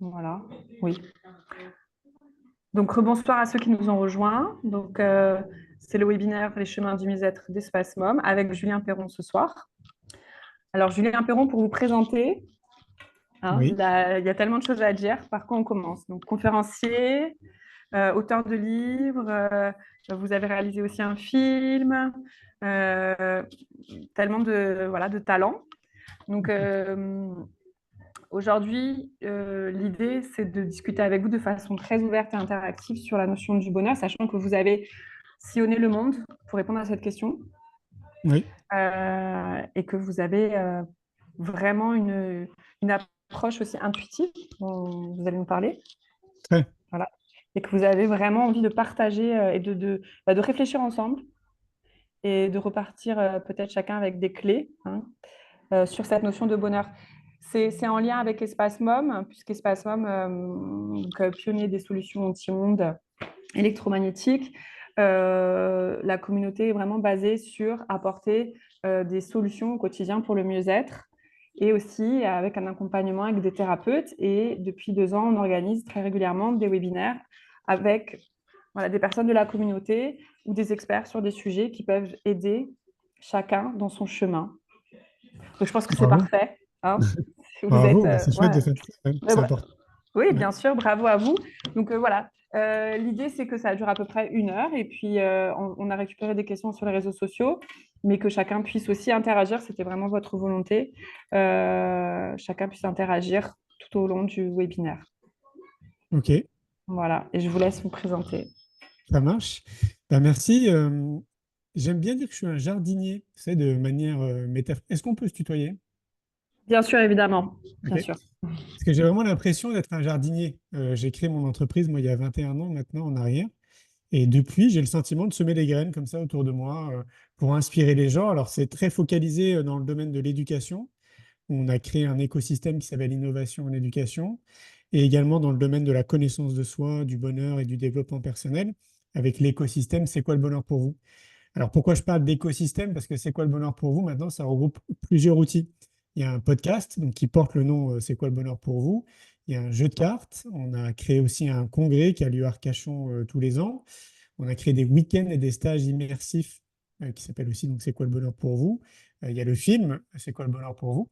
Voilà, oui. Donc, rebonsoir à ceux qui nous ont rejoints. Donc, c'est le webinaire Les chemins du mieux-être d'Espace Mom avec Julien Perron ce soir. Alors, Julien Perron, pour vous présenter, hein, Oui, il y a tellement de choses à dire. Par quoi on commence? Donc, conférencier, auteur de livres, vous avez réalisé aussi un film, euh, tellement de, voilà, de talents. Donc, aujourd'hui, l'idée, c'est de discuter avec vous de façon très ouverte et interactive sur la notion du bonheur, sachant que vous avez sillonné le monde pour répondre à cette question oui, et que vous avez vraiment une approche aussi intuitive dont vous allez nous parler. très. Voilà. Et que vous avez vraiment envie de partager et de réfléchir ensemble et de repartir peut-être chacun avec des clés, hein, sur cette notion de bonheur. C'est en lien avec Espace Mom, puisqu'Espace Mom, donc, pionnier des solutions anti-ondes électromagnétiques, la communauté est vraiment basée sur apporter des solutions au quotidien pour le mieux-être et aussi avec un accompagnement avec des thérapeutes. Et depuis 2 ans, on organise très régulièrement des webinaires avec voilà, des personnes de la communauté ou des experts sur des sujets qui peuvent aider chacun dans son chemin. Donc, je pense que c'est Bravo. parfait. Hein. Vous êtes, Bravo, bah, c'est chouette ouais. de faire ça, c'est important. Oui, Ouais. bien sûr, bravo à vous. Donc voilà, l'idée c'est que ça dure à peu près 1 heure et puis on a récupéré des questions sur les réseaux sociaux, mais que chacun puisse aussi interagir, c'était vraiment votre volonté, chacun puisse interagir tout au long du webinaire. Ok, Voilà, et je vous laisse vous présenter. ça marche. Bah, merci. J'aime bien dire que je suis un jardinier, c'est de manière métaphorique. Est-ce qu'on peut se tutoyer? Bien sûr, évidemment, Ok. bien sûr. Parce que j'ai vraiment l'impression d'être un jardinier. J'ai créé mon entreprise, moi, il y a 21 ans maintenant en arrière. Et depuis, j'ai le sentiment de semer des graines comme ça autour de moi pour inspirer les gens. Alors, c'est très focalisé dans le domaine de l'éducation. On a créé un écosystème qui s'appelle Innovation en éducation, et également dans le domaine de la connaissance de soi, du bonheur et du développement personnel, avec l'écosystème C'est quoi le bonheur pour vous? Alors pourquoi je parle d'écosystème? Parce que C'est quoi le bonheur pour vous? Maintenant, ça regroupe plusieurs outils. Il y a un podcast donc, qui porte le nom C'est quoi le bonheur pour vous? Il y a un jeu de cartes. On a créé aussi un congrès qui a lieu à Arcachon tous les ans. On a créé des week-ends et des stages immersifs qui s'appellent aussi donc C'est quoi le bonheur pour vous? Il y a le film C'est quoi le bonheur pour vous?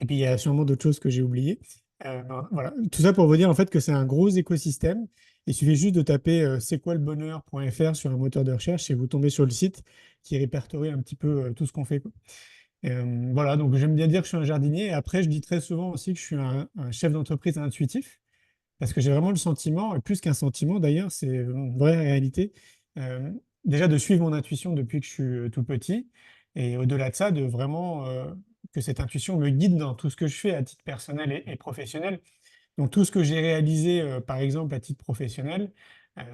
Et puis, il y a sûrement d'autres choses que j'ai oubliées. Ben, voilà. Tout ça pour vous dire en fait que c'est un gros écosystème. Il suffit juste de taper c'est quoi le bonheur.fr sur un moteur de recherche et vous tombez sur le site qui répertorie un petit peu tout ce qu'on fait, quoi. Voilà, donc j'aime bien dire que je suis un jardinier. Et après, je dis très souvent aussi que je suis un chef d'entreprise intuitif parce que j'ai vraiment le sentiment, et plus qu'un sentiment d'ailleurs, c'est une vraie réalité, euh, déjà de suivre mon intuition depuis que je suis tout petit, et au-delà de ça, de vraiment que cette intuition me guide dans tout ce que je fais à titre personnel et professionnel. Donc tout ce que j'ai réalisé, par exemple, à titre professionnel,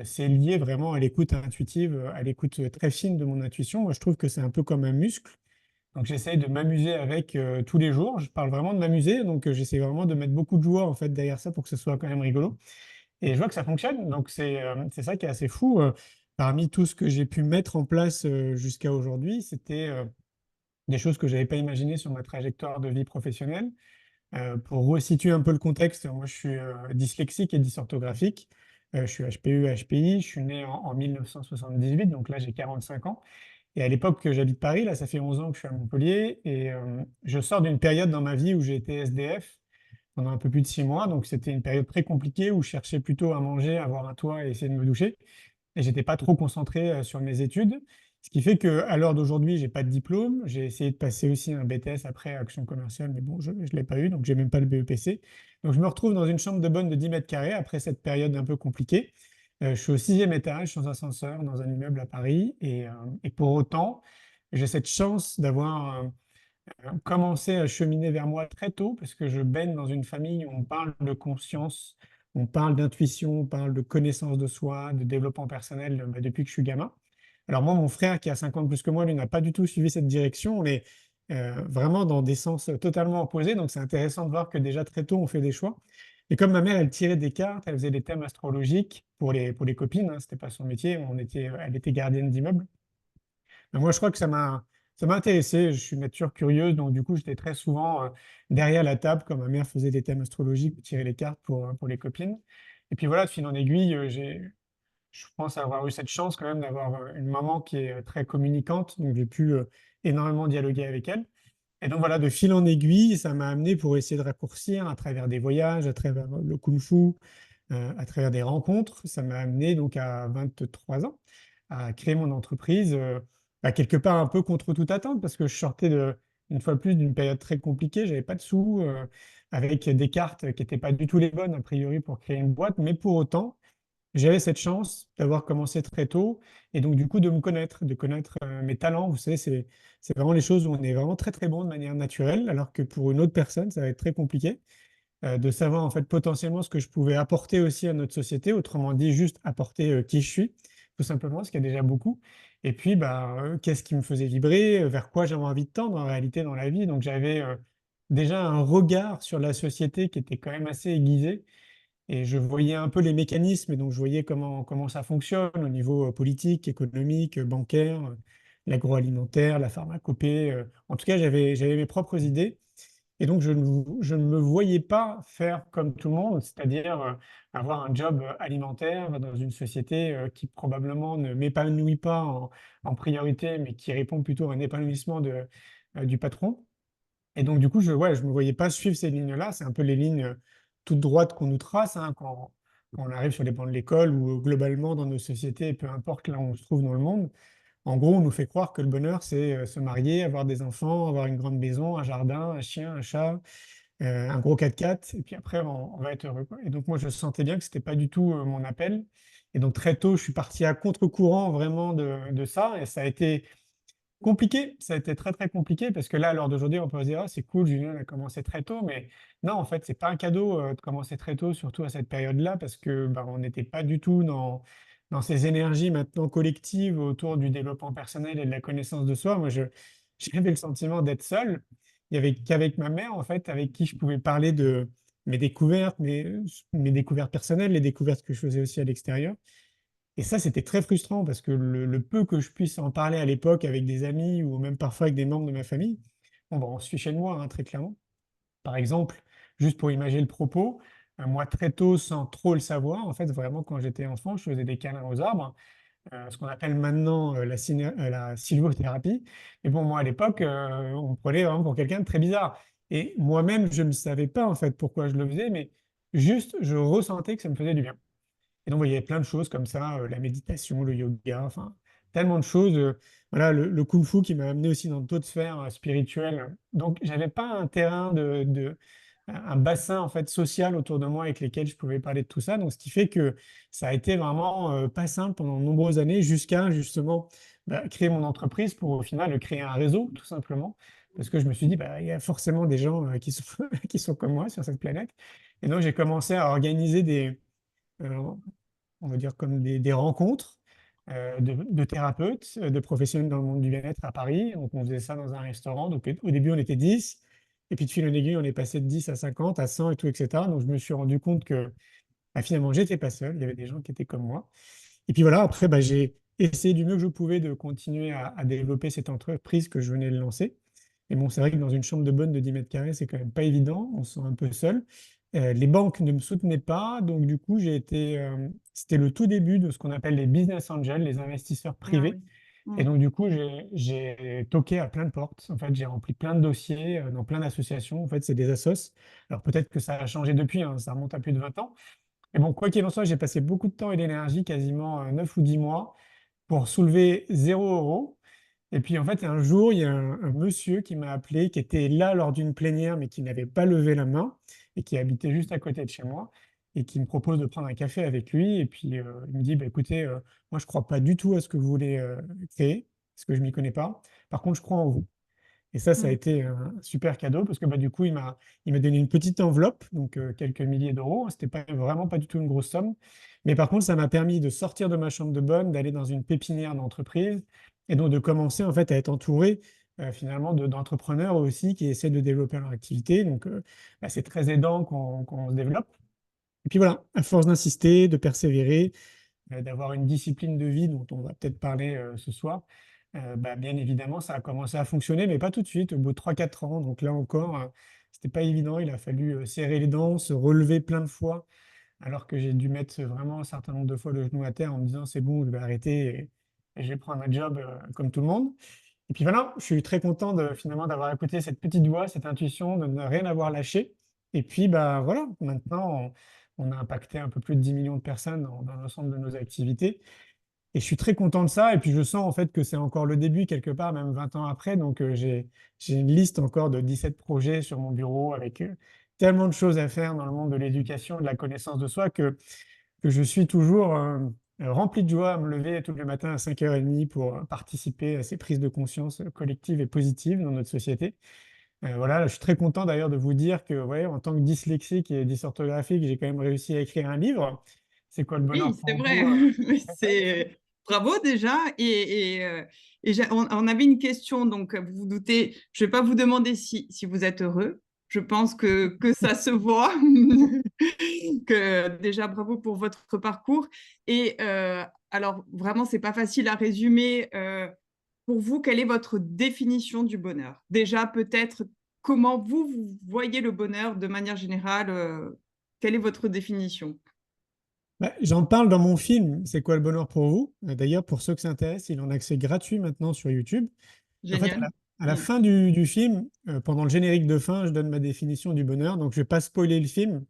c'est lié vraiment à l'écoute intuitive, à l'écoute très fine de mon intuition. Moi, je trouve que c'est un peu comme un muscle. Donc j'essaye de m'amuser avec tous les jours. Je parle vraiment de m'amuser, donc j'essaie vraiment de mettre beaucoup de joie en fait derrière ça pour que ce soit quand même rigolo. Et je vois que ça fonctionne, donc c'est ça qui est assez fou. Parmi tout ce que j'ai pu mettre en place jusqu'à aujourd'hui, c'était des choses que je n'avais pas imaginées sur ma trajectoire de vie professionnelle. Pour resituer un peu le contexte, moi je suis dyslexique et dysorthographique. Je suis HPE, HPI, je suis né en 1978, donc là j'ai 45 ans. Et à l'époque que j'habite Paris, là ça fait 11 ans que je suis à Montpellier, et je sors d'une période dans ma vie où j'ai été SDF pendant un peu plus de 6 mois. Donc c'était une période très compliquée où je cherchais plutôt à manger, avoir un toit et essayer de me doucher. Et j'étais pas trop concentré sur mes études. Ce qui fait qu'à l'heure d'aujourd'hui, j'ai pas de diplôme. J'ai essayé de passer aussi un BTS après action commerciale, mais bon, je ne l'ai pas eu, donc j'ai même pas le BEPC. Donc je me retrouve dans une chambre de bonne de 10 mètres carrés après cette période un peu compliquée. Je suis au 6e étage, sans ascenseur, dans un immeuble à Paris. Et pour autant, j'ai cette chance d'avoir commencé à cheminer vers moi très tôt, parce que je baigne dans une famille où on parle de conscience, on parle d'intuition, on parle de connaissance de soi, de développement personnel depuis que je suis gamin. Alors moi, mon frère qui a 5 ans de plus que moi, lui n'a pas du tout suivi cette direction. On est vraiment dans des sens totalement opposés, donc c'est intéressant de voir que déjà très tôt, on fait des choix. Et comme ma mère, elle tirait des cartes, elle faisait des thèmes astrologiques pour les copines, hein, c'était pas son métier, elle était gardienne d'immeuble. Mais moi, je crois que ça m'a ça m'a intéressé. Je suis nature curieuse, donc du coup, j'étais très souvent derrière la table quand ma mère faisait des thèmes astrologiques, tirer les cartes pour les copines. Et puis voilà, de fil en aiguille, je pense avoir eu cette chance quand même d'avoir une maman qui est très communicante, donc j'ai pu énormément dialoguer avec elle. Et donc voilà, de fil en aiguille, ça m'a amené pour essayer de raccourcir à travers des voyages, à travers le kung-fu, à travers des rencontres. Ça m'a amené donc à 23 ans à créer mon entreprise, quelque part un peu contre toute attente, parce que je sortais une fois de plus d'une période très compliquée. J'avais pas de sous, avec des cartes qui n'étaient pas du tout les bonnes a priori pour créer une boîte, mais pour autant, j'avais cette chance d'avoir commencé très tôt et donc du coup de me connaître, de connaître mes talents. Vous savez, c'est vraiment les choses où on est vraiment très très bon de manière naturelle, alors que pour une autre personne, ça va être très compliqué de savoir en fait potentiellement ce que je pouvais apporter aussi à notre société, autrement dit juste apporter qui je suis, tout simplement, ce qu'il y a déjà beaucoup. Et puis, bah, qu'est-ce qui me faisait vibrer, vers quoi j'avais envie de tendre en réalité dans la vie. Donc j'avais déjà un regard sur la société qui était quand même assez aiguisé et je voyais un peu les mécanismes, et donc je voyais comment ça fonctionne au niveau politique, économique, bancaire, l'agroalimentaire, la pharmacopée. En tout cas, j'avais mes propres idées. Et donc, je ne me voyais pas faire comme tout le monde, c'est-à-dire avoir un job alimentaire dans une société qui probablement ne m'épanouit pas en priorité, mais qui répond plutôt à un épanouissement du patron. Et donc, du coup, ouais, je me voyais pas suivre ces lignes-là. C'est un peu les lignes toutes droites qu'on nous trace hein, quand on arrive sur les bancs de l'école ou globalement dans nos sociétés, peu importe là où on se trouve dans le monde. En gros, on nous fait croire que le bonheur, c'est se marier, avoir des enfants, avoir une grande maison, un jardin, un chien, un chat, un gros 4x4, et puis après, on va être heureux, quoi. Et donc, moi, je sentais bien que c'était pas du tout mon appel. Et donc, très tôt, je suis parti à contre-courant vraiment de ça, et ça a été compliqué, ça a été très, très compliqué parce que là, à l'heure d'aujourd'hui, on peut se dire: «Ah, c'est cool, Julien a commencé très tôt», mais non, en fait, c'est pas un cadeau, de commencer très tôt, surtout à cette période-là, parce que, bah, on n'était pas du tout dans ces énergies maintenant collectives autour du développement personnel et de la connaissance de soi. Moi, j'avais le sentiment d'être seul. Il y avait qu'avec ma mère, en fait, avec qui je pouvais parler de mes découvertes, mes découvertes personnelles, les découvertes que je faisais aussi à l'extérieur. Et ça, c'était très frustrant parce que le peu que je puisse en parler à l'époque avec des amis ou même parfois avec des membres de ma famille, bon, bah, on se fichait de moi, hein, très clairement. Par exemple, juste pour imager le propos, moi très tôt, sans trop le savoir, en fait, vraiment quand j'étais enfant, je faisais des câlins aux arbres, ce qu'on appelle maintenant la sylvothérapie. Mais bon, moi à l'époque, on me prenait vraiment pour quelqu'un de très bizarre. Et moi-même, je ne savais pas en fait pourquoi je le faisais, mais juste, je ressentais que ça me faisait du bien. Et donc, il y avait plein de choses comme ça, la méditation, le yoga, enfin, tellement de choses. Voilà, le kung-fu qui m'a amené aussi dans d'autres sphères spirituelles. Donc, j'avais pas un terrain un bassin en fait social autour de moi avec lesquels je pouvais parler de tout ça. Donc, ce qui fait que ça a été vraiment pas simple pendant de nombreuses années jusqu'à justement créer mon entreprise pour au final créer un réseau, tout simplement. Parce que je me suis dit, bah, il y a forcément des gens qui sont, qui sont comme moi sur cette planète. Et donc, j'ai commencé à organiser euh, on va dire comme des rencontres de thérapeutes, de professionnels dans le monde du bien-être à Paris. Donc, on faisait ça dans un restaurant. Donc, au début, on était 10. Et puis, de fil en aiguille, on est passé de 10 à 50, à 100 et tout, etc. Donc, je me suis rendu compte que bah, finalement, j'étais pas seul. Il y avait des gens qui étaient comme moi. Et puis voilà, après, bah, j'ai essayé du mieux que je pouvais de continuer à développer cette entreprise que je venais de lancer. Mais bon, c'est vrai que dans une chambre de bonne de 10 mètres carrés, c'est quand même pas évident. On se sent un peu seul. Les banques ne me soutenaient pas. Donc, du coup, c'était le tout début de ce qu'on appelle les business angels, les investisseurs Ah privés. oui. Et Mm. donc, du coup, j'ai toqué à plein de portes. En fait, j'ai rempli plein de dossiers dans plein d'associations. En fait, c'est des assos. Alors, peut-être que ça a changé depuis, hein, ça remonte à plus de 20 ans. Mais bon, quoi qu'il en soit, j'ai passé beaucoup de temps et d'énergie, quasiment 9 ou 10 mois, pour soulever 0 € et puis en fait, un jour, il y a un monsieur qui m'a appelé, qui était là lors d'une plénière, mais qui n'avait pas levé la main et qui habitait juste à côté de chez moi et qui me propose de prendre un café avec lui. Et puis il me dit, bah, écoutez, moi je ne crois pas du tout à ce que vous voulez créer, parce que je ne m'y connais pas. Par contre, je crois en vous. Et ça a Mm. été un super cadeau parce que bah, du coup, il m'a donné une petite enveloppe, donc quelques milliers d'euros. C'était pas, vraiment pas du tout une grosse somme. Mais par contre, ça m'a permis de sortir de ma chambre de bonne, d'aller dans une pépinière d'entreprise et donc de commencer en fait à être entouré finalement d'entrepreneurs aussi qui essaient de développer leur activité. Donc, bah, c'est très aidant quand on se développe. Et puis voilà, à force d'insister, de persévérer, d'avoir une discipline de vie dont on va peut-être parler ce soir, bien évidemment, ça a commencé à fonctionner, mais pas tout de suite, au bout de 3 4 ans. Donc là encore, c'était pas évident. Il a fallu serrer les dents, se relever plein de fois, alors que j'ai dû mettre vraiment un certain nombre de fois le genou à terre en me disant c'est bon, je vais arrêter et je vais prendre un job comme tout le monde. Et puis voilà, je suis très content finalement d'avoir écouté cette petite voix, cette intuition, de ne rien avoir lâché. Et puis bah voilà, maintenant on a impacté un peu plus de 10 millions de personnes dans l'ensemble de nos activités. Et je suis très content de ça. Et puis je sens en fait que c'est encore le début quelque part, même 20 ans après. Donc j'ai une liste encore de 17 projets sur mon bureau avec tellement de choses à faire dans le monde de l'éducation, de la connaissance de soi que je suis toujours rempli de joie à me lever tous les matins à 5h30 pour participer à ces prises de conscience collectives et positives dans notre société. Voilà, je suis très content d'ailleurs de vous dire que, ouais, en tant que dyslexique et dysorthographique, j'ai quand même réussi à écrire un livre. C'est quoi le bonheur Oui, c'est pour vrai. vous? Mais c'est bravo déjà. On avait une question, donc vous vous doutez, je ne vais pas vous demander si vous êtes heureux. Je pense que ça se voit. Que déjà bravo pour votre parcours. Alors vraiment, c'est pas facile à résumer. Pour vous, quelle est votre définition du bonheur? Déjà, peut-être comment vous voyez le bonheur de manière générale. Quelle est votre définition? Bah, j'en parle dans mon film C'est quoi le bonheur pour vous? D'ailleurs, pour ceux que ça intéresse, il est en accès gratuit maintenant sur YouTube. En fait, Génial. à la fin du film, pendant le générique de fin, je donne ma définition du bonheur. Donc, je ne vais pas spoiler le film.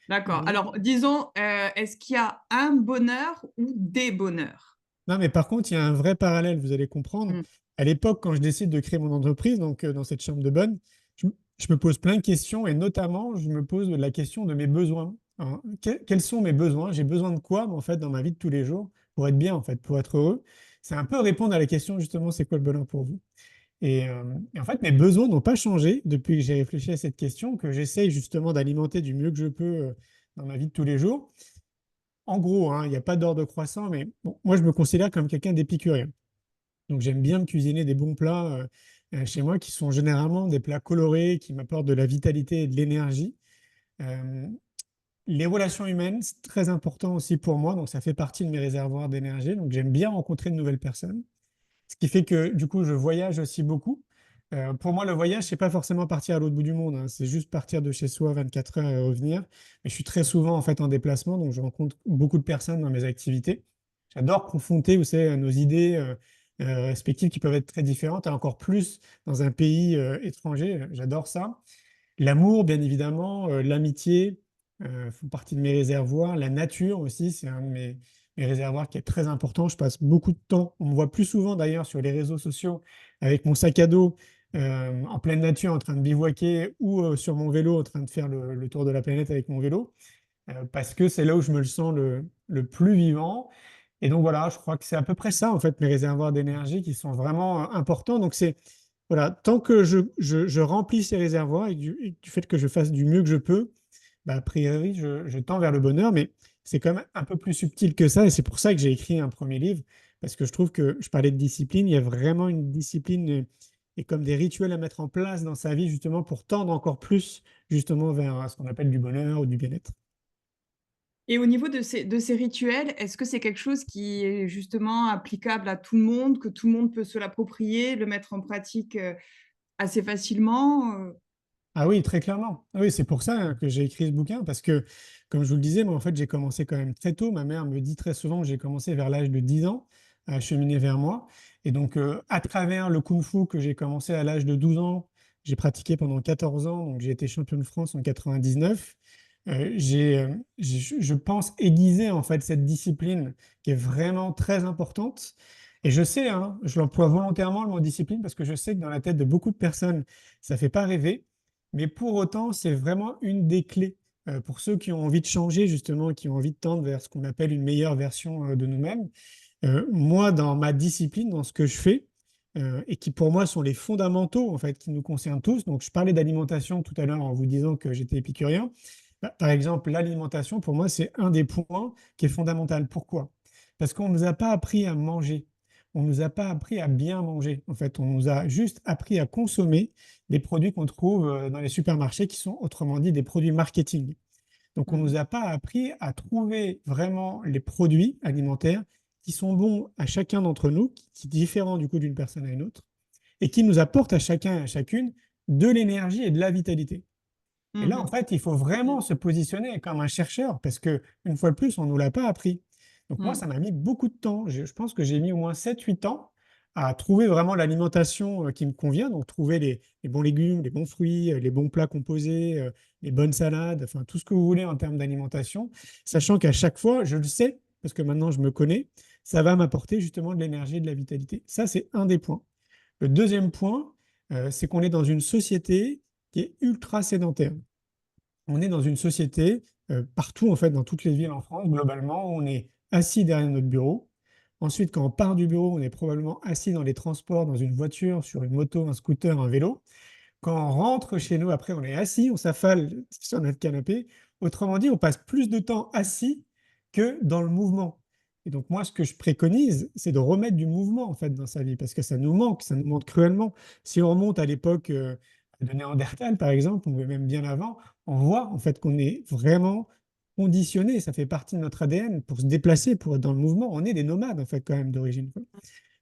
D'accord. Mais- Alors, disons, est-ce qu'il y a un bonheur ou des bonheurs? Non, mais par contre, il y a un vrai parallèle, vous allez comprendre. Hmm. À l'époque, quand je décide de créer mon entreprise, donc dans cette chambre de bonne, je me pose plein de questions et notamment, je me pose la question de mes besoins. Hein. Quels sont mes besoins? J'ai besoin de quoi, en fait, dans ma vie de tous les jours pour être bien, en fait, pour être heureux? C'est un peu répondre à la question, justement, c'est quoi le bonheur pour vous? Et en fait, mes besoins n'ont pas changé depuis que j'ai réfléchi à cette question, que j'essaye justement d'alimenter du mieux que je peux dans ma vie de tous les jours. En gros, hein, il n'y a pas d'ordre croissant, mais bon, moi, je me considère comme quelqu'un d'épicurien. Donc, j'aime bien me cuisiner des bons plats chez moi qui sont généralement des plats colorés, qui m'apportent de la vitalité et de l'énergie. Euh, les relations humaines, c'est très important aussi pour moi, donc ça fait partie de mes réservoirs d'énergie. Donc, j'aime bien rencontrer de nouvelles personnes. Ce qui fait que du coup, je voyage aussi beaucoup. Pour moi, le voyage, c'est pas forcément partir à l'autre bout du monde, hein. C'est juste partir de chez soi 24 heures et revenir. Mais je suis très souvent en fait en déplacement, donc je rencontre beaucoup de personnes dans mes activités. J'adore confronter, vous savez, nos idées respectives qui peuvent être très différentes, et encore plus dans un pays étranger. J'adore ça. L'amour, bien évidemment, l'amitié font partie de mes réservoirs. La nature aussi, c'est un de mes réservoirs qui est très important. Je passe beaucoup de temps, on me voit plus souvent d'ailleurs sur les réseaux sociaux avec mon sac à dos en pleine nature en train de bivouaquer ou sur mon vélo en train de faire le tour de la planète avec mon vélo, parce que c'est là où je me le sens le plus vivant. Et donc voilà, je crois que c'est à peu près ça en fait mes réservoirs d'énergie qui sont vraiment importants. Donc c'est voilà, tant que je remplis ces réservoirs et du fait que je fasse du mieux que je peux, bah, a priori, je tends vers le bonheur, mais c'est quand même un peu plus subtil que ça, et c'est pour ça que j'ai écrit un premier livre, parce que je trouve que je parlais de discipline, il y a vraiment une discipline et comme des rituels à mettre en place dans sa vie, justement, pour tendre encore plus, justement, vers ce qu'on appelle du bonheur ou du bien-être. Et au niveau de ces rituels, est-ce que c'est quelque chose qui est justement applicable à tout le monde, que tout le monde peut se l'approprier, le mettre en pratique assez facilement? Ah oui, très clairement. Ah oui, c'est pour ça hein, que j'ai écrit ce bouquin, parce que, comme je vous le disais, moi, en fait, j'ai commencé quand même très tôt. Ma mère me dit très souvent que j'ai commencé vers l'âge de 10 ans à cheminer vers moi. Et donc, à travers le kung-fu que j'ai commencé à l'âge de 12 ans, j'ai pratiqué pendant 14 ans, donc j'ai été champion de France en 99. Je pense, aiguiser en fait cette discipline qui est vraiment très importante. Et je sais, hein, je l'emploie volontairement le mot discipline parce que je sais que dans la tête de beaucoup de personnes, ça ne fait pas rêver. Mais pour autant, c'est vraiment une des clés pour ceux qui ont envie de changer, justement, qui ont envie de tendre vers ce qu'on appelle une meilleure version de nous-mêmes. Moi, dans ma discipline, dans ce que je fais, et qui pour moi sont les fondamentaux, en fait, qui nous concernent tous. Donc, je parlais d'alimentation tout à l'heure en vous disant que j'étais épicurien. Bah, par exemple, l'alimentation, pour moi, c'est un des points qui est fondamental. Pourquoi? Parce qu'on ne nous a pas appris à manger. On ne nous a pas appris à bien manger. En fait, on nous a juste appris à consommer des produits qu'on trouve dans les supermarchés, qui sont autrement dit des produits marketing. Donc, on ne nous Mhm. a pas appris à trouver vraiment les produits alimentaires qui sont bons à chacun d'entre nous, qui différent du coup d'une personne à une autre, et qui nous apportent à chacun et à chacune de l'énergie et de la vitalité. Et là, en Mhm. fait, il faut vraiment se positionner comme un chercheur parce que, une fois de plus, on ne nous l'a pas appris. Donc moi, Mm. ça m'a mis beaucoup de temps. Je pense que j'ai mis au moins 7 8 ans à trouver vraiment l'alimentation qui me convient. Donc trouver les bons légumes, les bons fruits, les bons plats composés, les bonnes salades, enfin tout ce que vous voulez en termes d'alimentation. Sachant qu'à chaque fois, je le sais, parce que maintenant je me connais, ça va m'apporter justement de l'énergie et de la vitalité. Ça, c'est un des points. Le deuxième point, c'est qu'on est dans une société qui est ultra sédentaire. On est dans une société, partout en fait, dans toutes les villes en France, globalement, on est assis derrière notre bureau. Ensuite, quand on part du bureau, on est probablement assis dans les transports, dans une voiture, sur une moto, un scooter, un vélo. Quand on rentre chez nous, après, on est assis, on s'affale sur notre canapé. Autrement dit, on passe plus de temps assis que dans le mouvement. Et donc, moi, ce que je préconise, c'est de remettre du mouvement, en fait, dans sa vie, parce que ça nous manque cruellement. Si on remonte à l'époque de Néandertal, par exemple, ou même bien avant, on voit, en fait, qu'on est vraiment conditionné, ça fait partie de notre ADN pour se déplacer, pour être dans le mouvement. On est des nomades, en fait, quand même, d'origine.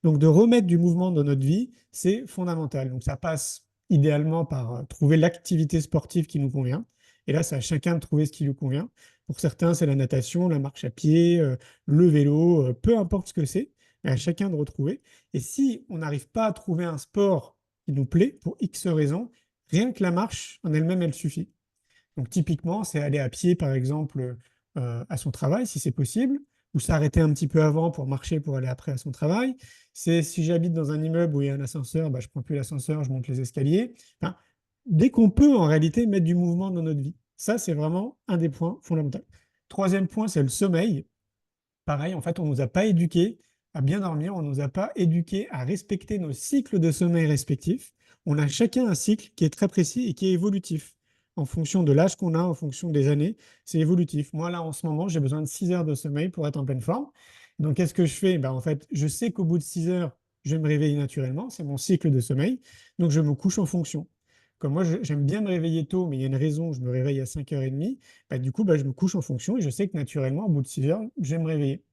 Donc, de remettre du mouvement dans notre vie, c'est fondamental. Donc, ça passe idéalement par trouver l'activité sportive qui nous convient. Et là, c'est à chacun de trouver ce qui lui convient. Pour certains, c'est la natation, la marche à pied, le vélo, peu importe ce que c'est, mais à chacun de retrouver. Et si on n'arrive pas à trouver un sport qui nous plaît, pour X raisons, rien que la marche en elle-même, elle suffit. Donc typiquement, c'est aller à pied, par exemple, à son travail, si c'est possible, ou s'arrêter un petit peu avant pour marcher pour aller après à son travail. C'est si j'habite dans un immeuble où il y a un ascenseur, bah, je ne prends plus l'ascenseur, je monte les escaliers. Enfin, dès qu'on peut, en réalité, mettre du mouvement dans notre vie. Ça, c'est vraiment un des points fondamentaux. Troisième point, c'est le sommeil. Pareil, en fait, on ne nous a pas éduqués à bien dormir, on ne nous a pas éduqués à respecter nos cycles de sommeil respectifs. On a chacun un cycle qui est très précis et qui est évolutif. En fonction de l'âge qu'on a, en fonction des années, c'est évolutif. Moi, là, en ce moment, j'ai besoin de 6 heures de sommeil pour être en pleine forme. Donc, qu'est-ce que je fais? Ben, en fait, je sais qu'au bout de 6 heures, je vais me réveiller naturellement. C'est mon cycle de sommeil. Donc, je me couche en fonction. Comme moi, j'aime bien me réveiller tôt, mais il y a une raison, je me réveille à 5h30. Bah, du coup, bah, je me couche en fonction et je sais que naturellement, au bout de 6 heures, je vais me réveiller.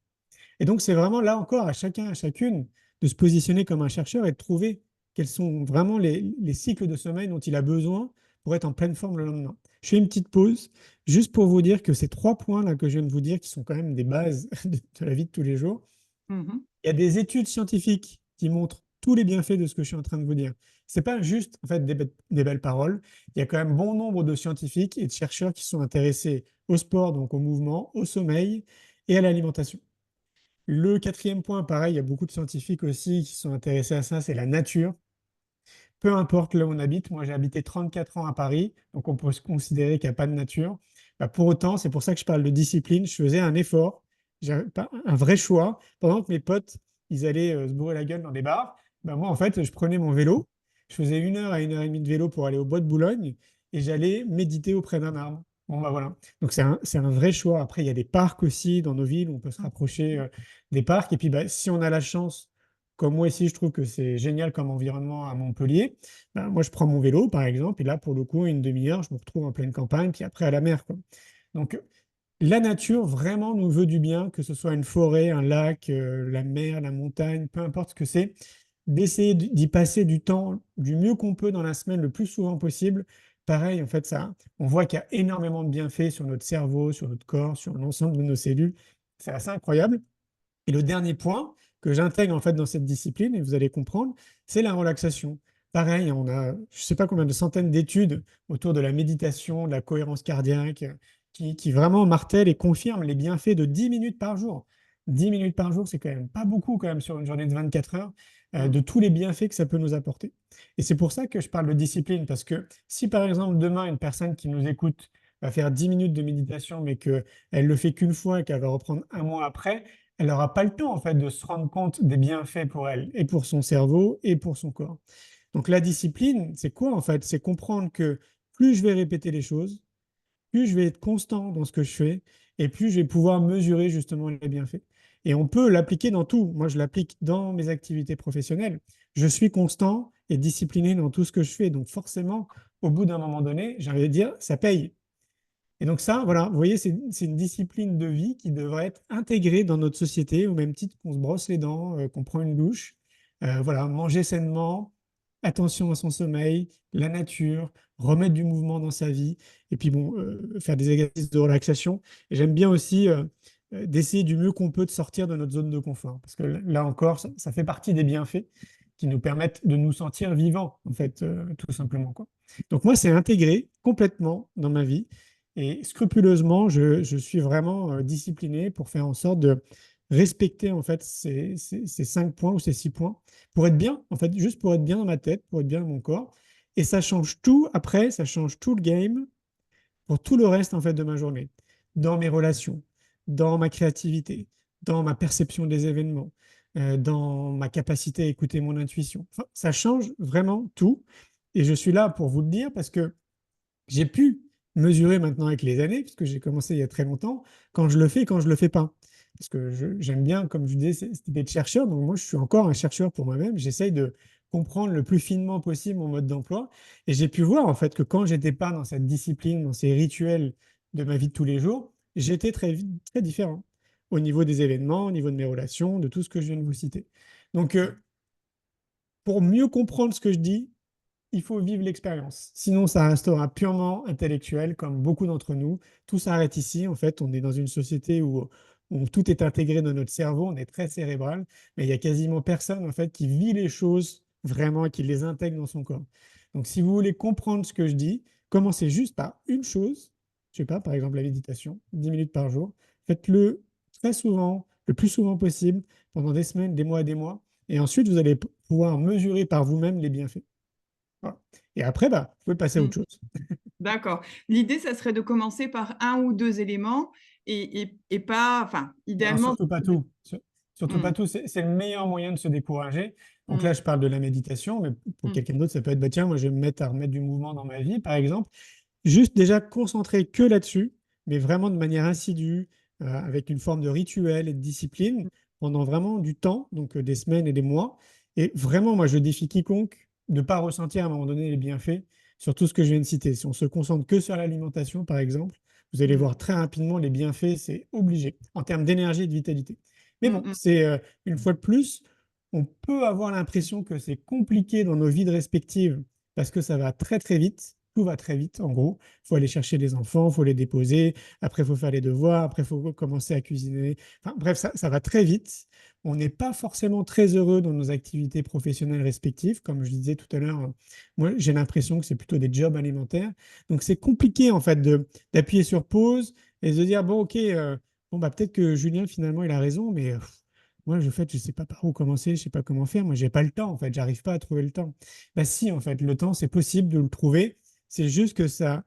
Et donc, c'est vraiment là encore à chacun, à chacune, de se positionner comme un chercheur et de trouver quels sont vraiment les cycles de sommeil dont il a besoin pour être en pleine forme le lendemain. Je fais une petite pause, juste pour vous dire que ces 3 points-là que je viens de vous dire, qui sont quand même des bases de la vie de tous les jours, Mhm. il y a des études scientifiques qui montrent tous les bienfaits de ce que je suis en train de vous dire. Ce n'est pas juste en fait, des belles paroles. Il y a quand même bon nombre de scientifiques et de chercheurs qui sont intéressés au sport, donc au mouvement, au sommeil et à l'alimentation. Le quatrième point, pareil, il y a beaucoup de scientifiques aussi qui sont intéressés à ça, c'est la nature. Peu importe là où on habite, moi j'ai habité 34 ans à Paris, donc on peut se considérer qu'il n'y a pas de nature. Bah, pour autant, c'est pour ça que je parle de discipline, je faisais un effort, j'avais pas un vrai choix. Pendant que mes potes, ils allaient se bourrer la gueule dans des bars, bah, moi en fait, je prenais mon vélo, je faisais 1 heure à 1 heure et demie de vélo pour aller au bois de Boulogne et j'allais méditer auprès d'un arbre. Bon, bah voilà. Donc c'est un vrai choix. Après, il y a des parcs aussi dans nos villes où on peut se rapprocher des parcs. Et puis, bah, si on a la chance, comme moi ici, je trouve que c'est génial comme environnement à Montpellier. Ben, moi, je prends mon vélo, par exemple, et là, pour le coup, une demi-heure, je me retrouve en pleine campagne, puis après à la mer, quoi. Donc, la nature vraiment nous veut du bien, que ce soit une forêt, un lac, la mer, la montagne, peu importe ce que c'est, d'essayer d'y passer du temps du mieux qu'on peut dans la semaine, le plus souvent possible. Pareil, en fait, ça, on voit qu'il y a énormément de bienfaits sur notre cerveau, sur notre corps, sur l'ensemble de nos cellules. C'est assez incroyable. Et le dernier point que j'intègre en fait dans cette discipline, et vous allez comprendre, c'est la relaxation. Pareil, on a je ne sais pas combien de centaines d'études autour de la méditation, de la cohérence cardiaque, qui vraiment martèlent et confirment les bienfaits de 10 minutes par jour. 10 minutes par jour, c'est quand même pas beaucoup quand même sur une journée de 24 heures, de tous les bienfaits que ça peut nous apporter. Et c'est pour ça que je parle de discipline, parce que si par exemple demain, une personne qui nous écoute va faire 10 minutes de méditation, mais qu'elle le fait qu'une fois et qu'elle va reprendre un mois après, elle n'aura pas le temps en fait de se rendre compte des bienfaits pour elle et pour son cerveau et pour son corps. Donc la discipline, c'est quoi en fait? C'est comprendre que plus je vais répéter les choses, plus je vais être constant dans ce que je fais et plus je vais pouvoir mesurer justement les bienfaits. Et on peut l'appliquer dans tout. Moi, je l'applique dans mes activités professionnelles. Je suis constant et discipliné dans tout ce que je fais. Donc forcément, au bout d'un moment donné, j'ai envie de dire, ça paye. Et donc ça, voilà, vous voyez, c'est une discipline de vie qui devrait être intégrée dans notre société, au même titre qu'on se brosse les dents, qu'on prend une douche. Voilà, manger sainement, attention à son sommeil, la nature, remettre du mouvement dans sa vie, et puis bon, faire des exercices de relaxation. Et j'aime bien aussi d'essayer du mieux qu'on peut de sortir de notre zone de confort, parce que là encore, ça fait partie des bienfaits qui nous permettent de nous sentir vivants, en fait, tout simplement, quoi. Donc moi, c'est intégré complètement dans ma vie. Et scrupuleusement, je suis vraiment discipliné pour faire en sorte de respecter en fait ces 5 points ou ces 6 points pour être bien, en fait, juste pour être bien dans ma tête, pour être bien dans mon corps. Et ça change tout après, ça change tout le game pour tout le reste en fait de ma journée, dans mes relations, dans ma créativité, dans ma perception des événements, dans ma capacité à écouter mon intuition. Enfin, ça change vraiment tout. Et je suis là pour vous le dire parce que j'ai pu mesurer maintenant avec les années, puisque j'ai commencé il y a très longtemps, quand je le fais et quand je ne le fais pas. Parce que j'aime bien, comme je vous disais, cette idée de chercheur. Donc moi, je suis encore un chercheur pour moi-même. J'essaye de comprendre le plus finement possible mon mode d'emploi. Et j'ai pu voir en fait que quand j'étais pas dans cette discipline, dans ces rituels de ma vie de tous les jours, j'étais très différent au niveau des événements, au niveau de mes relations, de tout ce que je viens de vous citer. Donc, pour mieux comprendre ce que je dis, il faut vivre l'expérience. Sinon, ça restera purement intellectuel, comme beaucoup d'entre nous. Tout s'arrête ici. En fait, on est dans une société où tout est intégré dans notre cerveau, on est très cérébral, mais il y a quasiment personne en fait qui vit les choses vraiment et qui les intègre dans son corps. Donc, si vous voulez comprendre ce que je dis, commencez juste par une chose. Je sais pas, par exemple la méditation, 10 minutes par jour. Faites-le très souvent, le plus souvent possible, pendant des semaines, des mois et des mois. Et ensuite, vous allez pouvoir mesurer par vous-même les bienfaits. Voilà. Et après, bah, vous pouvez passer à Mmh. autre chose. D'accord. L'idée, ça serait de commencer par un ou deux éléments et pas, enfin, Non, idéalement. surtout pas tout. Surtout pas Mmh, tout. C'est le meilleur moyen de se décourager. Donc là, mmh, je parle de la méditation, mais pour mmh, quelqu'un d'autre, ça peut être, bah, tiens, moi, je vais me mettre à remettre du mouvement dans ma vie, par exemple. Juste déjà concentrer que là-dessus, mais vraiment de manière insidue, avec une forme de rituel et de discipline pendant vraiment du temps, donc des semaines et des mois. Et vraiment, moi, je défie quiconque de ne pas ressentir à un moment donné les bienfaits sur tout ce que je viens de citer. Si on se concentre que sur l'alimentation, par exemple, vous allez mmh, voir très rapidement les bienfaits, c'est obligé, en termes d'énergie et de vitalité. Mais mmh, bon, mmh. c'est une fois de plus, on peut avoir l'impression que c'est compliqué dans nos vies respectives parce que ça va très très vite, tout va très vite en gros. Il faut aller chercher les enfants, il faut les déposer, après il faut faire les devoirs, après il faut commencer à cuisiner. Enfin, bref, ça va très vite. On n'est pas forcément très heureux dans nos activités professionnelles respectives. Comme je disais tout à l'heure, moi j'ai l'impression que c'est plutôt des jobs alimentaires. Donc c'est compliqué en fait d'appuyer sur pause et de dire, bon ok, bon, bah, peut-être que Julien finalement il a raison, mais moi en fait, je ne sais pas par où commencer, je ne sais pas comment faire. Moi j'ai pas le temps en fait, j'arrive pas à trouver le temps. Bah si, en fait, le temps c'est possible de le trouver. C'est juste que ça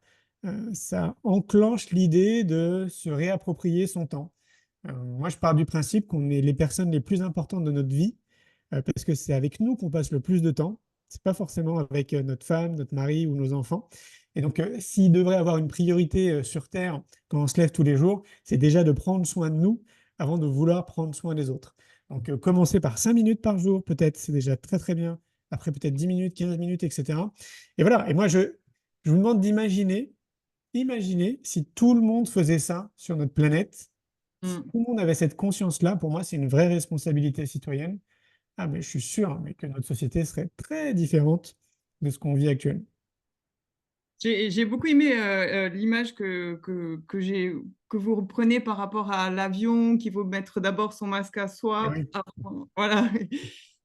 enclenche l'idée de se réapproprier son temps. Moi, je pars du principe qu'on est les personnes les plus importantes de notre vie, parce que c'est avec nous qu'on passe le plus de temps. C'est pas forcément avec notre femme, notre mari ou nos enfants. Et donc, s'il devrait avoir une priorité sur Terre quand on se lève tous les jours, c'est déjà de prendre soin de nous avant de vouloir prendre soin des autres. Donc, commencer par 5 minutes par jour, peut-être, c'est déjà très très bien. Après, peut-être 10 minutes, 15 minutes, etc. Et voilà. Et moi, je vous demande d'imaginer, imaginez si tout le monde faisait ça sur notre planète, si Mmh. tout le monde avait cette conscience-là, pour moi, c'est une vraie responsabilité citoyenne. Ah, mais je suis sûr mais que notre société serait très différente de ce qu'on vit actuellement. J'ai beaucoup aimé l'image que vous reprenez par rapport à l'avion, qu'il faut mettre d'abord son masque à Eh soi. oui, Voilà.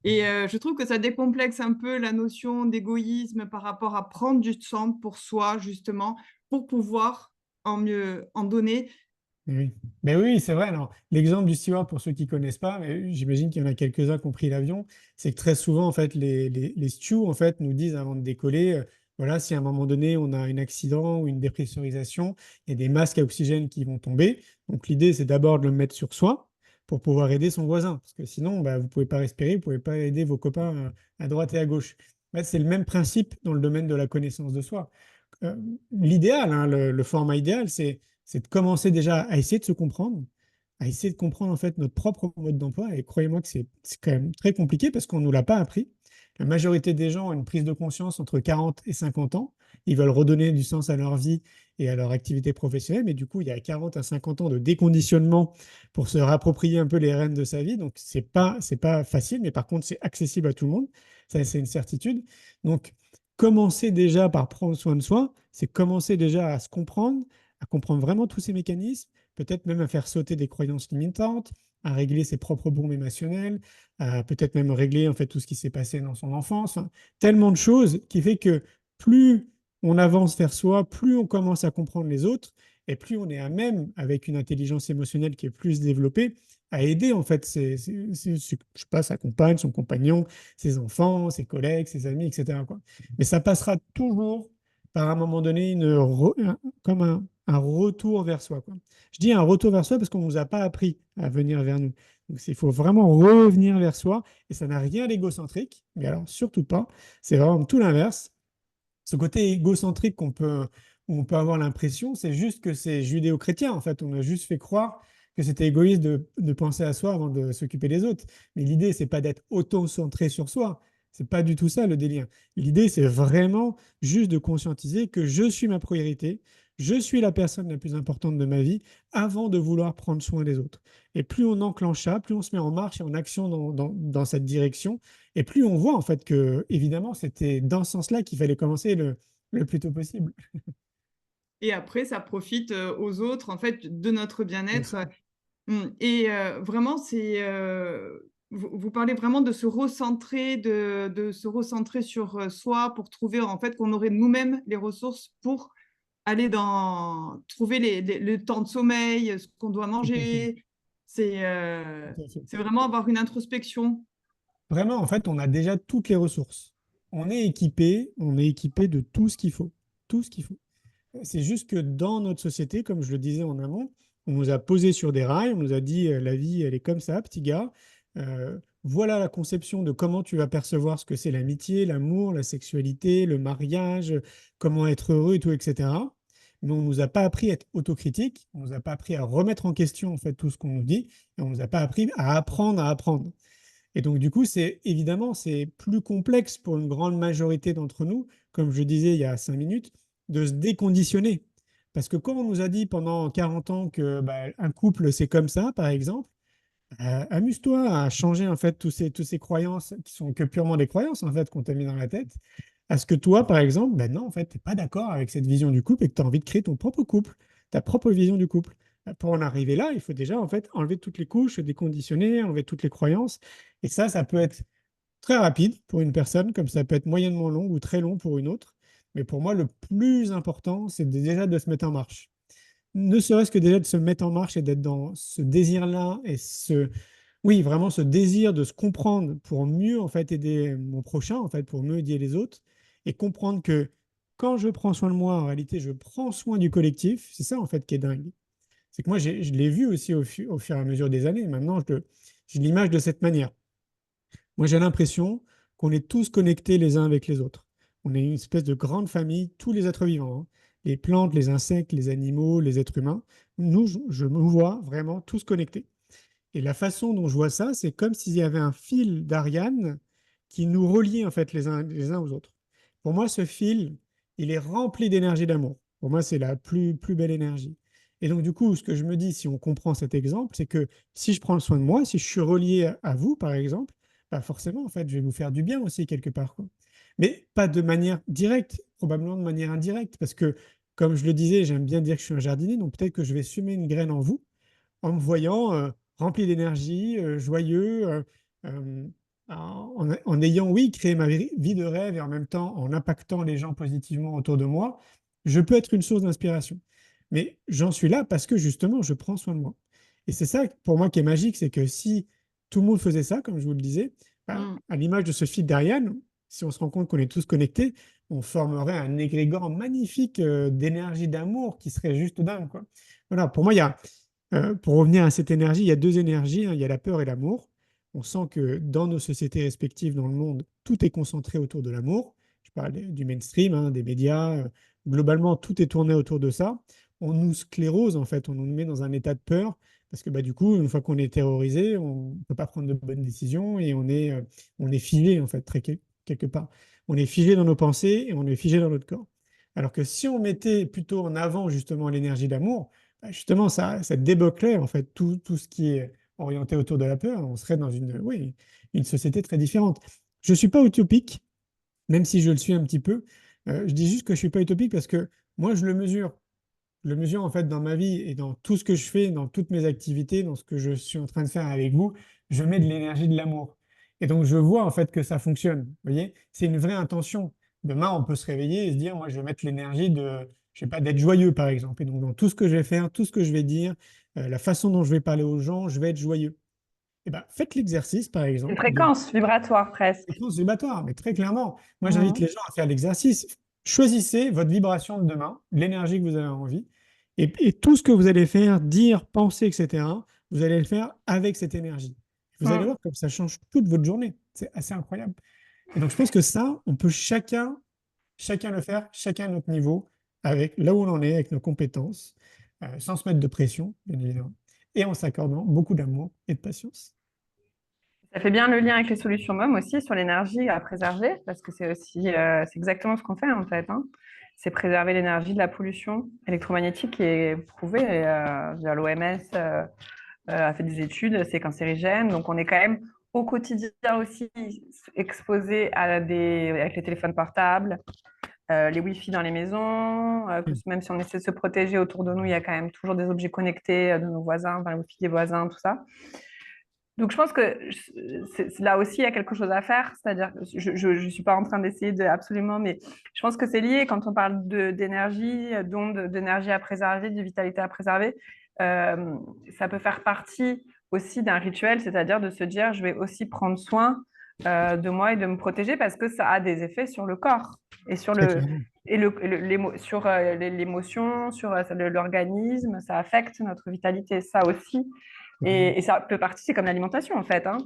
Et je trouve que ça décomplexe un peu la notion d'égoïsme par rapport à prendre du temps pour soi, justement, pour pouvoir mieux en donner. eh oui. Mais oui, c'est vrai. Alors, l'exemple du steward, pour ceux qui ne connaissent pas, mais j'imagine qu'il y en a quelques-uns qui ont pris l'avion, c'est que très souvent, en fait, les stewards, en fait, nous disent avant de décoller, voilà, si à un moment donné, on a un accident ou une dépressurisation, il y a des masques à oxygène qui vont tomber. Donc, l'idée, c'est d'abord de le mettre sur soi pour pouvoir aider son voisin. Parce que sinon, bah, vous ne pouvez pas respirer, vous ne pouvez pas aider vos copains à droite et à gauche. Bah, c'est le même principe dans le domaine de la connaissance de soi. L'idéal, hein, le format idéal, c'est de commencer déjà à essayer de se comprendre, à essayer de comprendre en fait notre propre mode d'emploi. Et croyez-moi que c'est quand même très compliqué parce qu'on ne nous l'a pas appris. La majorité des gens ont une prise de conscience entre 40 et 50 ans. Ils veulent redonner du sens à leur vie et à leur activité professionnelle, mais du coup, il y a 40 à 50 ans de déconditionnement pour se réapproprier un peu les rênes de sa vie. Donc, c'est pas facile, mais par contre, c'est accessible à tout le monde. Ça, c'est une certitude. Donc, commencer déjà par prendre soin de soi, c'est commencer déjà à se comprendre, à comprendre vraiment tous ces mécanismes, peut-être même à faire sauter des croyances limitantes, à régler ses propres bombes émotionnelles, à peut-être même régler en fait tout ce qui s'est passé dans son enfance. Enfin, tellement de choses qui fait que plus on avance vers soi, plus on commence à comprendre les autres et plus on est à même, avec une intelligence émotionnelle qui est plus développée, à aider en fait je sais pas, sa compagne, son compagnon, ses enfants, ses collègues, ses amis, etc., quoi. Mais ça passera toujours par un moment donné comme un retour vers soi, quoi. Je dis un retour vers soi parce qu'on ne nous a pas appris à venir vers nous. Donc il faut vraiment revenir vers soi et ça n'a rien d'égocentrique, mais alors surtout pas. C'est vraiment tout l'inverse. Ce côté égocentrique où on peut avoir l'impression, c'est juste que c'est judéo-chrétien. En fait, on a juste fait croire que c'était égoïste de penser à soi avant de s'occuper des autres. Mais l'idée, c'est pas d'être auto-centré sur soi. C'est pas du tout ça le délire. L'idée, c'est vraiment juste de conscientiser que je suis ma priorité, je suis la personne la plus importante de ma vie avant de vouloir prendre soin des autres. Et plus on enclenche ça, plus on se met en marche et en action dans cette direction, et plus on voit en fait que, évidemment, c'était dans ce sens-là qu'il fallait commencer le plus tôt possible. Et après, ça profite aux autres, en fait, de notre C'est bien-être. ça. Et vraiment, vous parlez vraiment de se recentrer, de se recentrer sur soi pour trouver, en fait, qu'on aurait nous-mêmes les ressources pour aller trouver le temps de sommeil, ce qu'on doit Tout à fait. manger. C'est euh, Tout à fait. c'est vraiment avoir une introspection. Vraiment, en fait, on a déjà toutes les ressources. On est équipé de tout ce qu'il faut. Tout ce qu'il faut. C'est juste que dans notre société, comme je le disais en amont, on nous a posé sur des rails, on nous a dit la vie, elle est comme ça, petit gars. Voilà la conception de comment tu vas percevoir ce que c'est l'amitié, l'amour, la sexualité, le mariage, comment être heureux et tout, etc. Mais on ne nous a pas appris à être autocritique, on ne nous a pas appris à remettre en question en fait tout ce qu'on nous dit, et on ne nous a pas appris à apprendre à apprendre. Et donc, du coup, c'est évidemment, c'est plus complexe pour une grande majorité d'entre nous, comme je disais il y a 5 minutes, de se déconditionner. Parce que quand on nous a dit pendant 40 ans que bah, un couple, c'est comme ça, par exemple, amuse-toi à changer en fait tous ces croyances qui sont que purement des croyances en fait qu'on t'a mis dans la tête. À ce que toi, par exemple, ben non, en fait, tu n'es pas d'accord avec cette vision du couple et que tu as envie de créer ton propre couple, ta propre vision du couple. Pour en arriver là, il faut déjà en fait enlever toutes les couches, se déconditionner, enlever toutes les croyances. Et ça peut être très rapide pour une personne, comme ça peut être moyennement long ou très long pour une autre. Mais pour moi, le plus important, c'est déjà de se mettre en marche. Ne serait-ce que déjà de se mettre en marche et d'être dans ce désir-là et oui, vraiment ce désir de se comprendre pour mieux en fait aider mon prochain, en fait, pour mieux aider les autres et comprendre que quand je prends soin de moi, en réalité, je prends soin du collectif. C'est ça en fait qui est dingue. C'est que moi, je l'ai vu aussi au fur et à mesure des années. Maintenant, je l'image de cette manière. Moi, j'ai l'impression qu'on est tous connectés les uns avec les autres. On est une espèce de grande famille, tous les êtres vivants, hein. Les plantes, les insectes, les animaux, les êtres humains. Nous, je me vois vraiment tous connectés. Et la façon dont je vois ça, c'est comme s'il y avait un fil d'Ariane qui nous reliait en fait les uns aux autres. Pour moi, ce fil, il est rempli d'énergie d'amour. Pour moi, c'est la plus belle énergie. Et donc, du coup, ce que je me dis, si on comprend cet exemple, c'est que si je prends soin de moi, si je suis relié à vous, par exemple, bah forcément, en fait, je vais vous faire du bien aussi quelque part, quoi. Mais pas de manière directe, probablement de manière indirecte, parce que, comme je le disais, j'aime bien dire que je suis un jardinier, donc peut-être que je vais semer une graine en vous en me voyant rempli d'énergie, joyeux, en ayant, oui, créé ma vie de rêve et en même temps en impactant les gens positivement autour de moi, je peux être une source d'inspiration. Mais j'en suis là parce que justement, je prends soin de moi. Et c'est ça pour moi qui est magique, c'est que si tout le monde faisait ça, comme je vous le disais, bah, Mm. à l'image de ce fil d'Ariane, si on se rend compte qu'on est tous connectés, on formerait un égrégore magnifique d'énergie, d'amour qui serait juste dingue, quoi. Voilà, pour moi, pour revenir à cette énergie, il y a deux énergies, hein, il y a la peur et l'amour. On sent que dans nos sociétés respectives dans le monde, tout est concentré autour de l'amour. Je parle du mainstream, hein, des médias. Globalement, tout est tourné autour de ça. On nous sclérose, en fait, on nous met dans un état de peur parce que bah, du coup, une fois qu'on est terrorisé, on ne peut pas prendre de bonnes décisions et on est filé, en fait, quelque part. On est figé dans nos pensées et on est figé dans notre corps. Alors que si on mettait plutôt en avant justement l'énergie d'amour, bah, justement, ça débloquerait en fait tout ce qui est orienté autour de la peur. On serait dans oui, une société très différente. Je ne suis pas utopique, même si je le suis un petit peu. Je dis juste que je ne suis pas utopique parce que moi, je le mesure. Je le mesure en fait dans ma vie et dans tout ce que je fais, dans toutes mes activités, dans ce que je suis en train de faire avec vous. Je mets de l'énergie, de l'amour. Et donc, je vois en fait que ça fonctionne. Vous voyez, c'est une vraie intention. Demain, on peut se réveiller et se dire, moi, je vais mettre l'énergie de, je sais pas, d'être joyeux, par exemple. Et donc, dans tout ce que je vais faire, tout ce que je vais dire, la façon dont je vais parler aux gens, je vais être joyeux. Eh ben, faites l'exercice, par Une exemple, de fréquence vibratoire presque. fréquence vibratoire, mais très clairement. Moi, j'invite Mhm. les gens à faire l'exercice. Choisissez votre vibration de demain, l'énergie que vous avez envie, et tout ce que vous allez faire, dire, penser, etc., vous allez le faire avec cette énergie. Vous allez Mhm. voir comme ça change toute votre journée. C'est assez incroyable. Et donc, je pense que ça, on peut chacun le faire, chacun à notre niveau, avec là où on en est, avec nos compétences, sans se mettre de pression, bien évidemment, et en s'accordant beaucoup d'amour et de patience. Ça fait bien le lien avec les solutions MOM aussi sur l'énergie à préserver, parce que c'est aussi, c'est exactement ce qu'on fait en fait, hein. C'est préserver l'énergie de la pollution électromagnétique qui est prouvée. L'OMS a fait des études, c'est cancérigène. Donc on est quand même au quotidien aussi exposé avec les téléphones portables, les Wi-Fi dans les maisons, même si on essaie de se protéger autour de nous, il y a quand même toujours des objets connectés de nos voisins, enfin, le Wi-Fi des voisins, tout ça. Donc, je pense que là aussi, il y a quelque chose à faire. C'est-à-dire, je ne suis pas en train d'essayer absolument, mais je pense que c'est lié quand on parle d'énergie, d'ondes, d'énergie à préserver, de vitalité à préserver. euh, Ça peut faire partie aussi d'un rituel, c'est-à-dire de se dire, je vais aussi prendre soin de moi et de me protéger parce que ça a des effets sur le corps et sur Très clairement. sur l'émotion, sur l'organisme. Ça affecte notre vitalité. Ça aussi, Très clairement. et ça peut partie, c'est comme l'alimentation en fait, hein.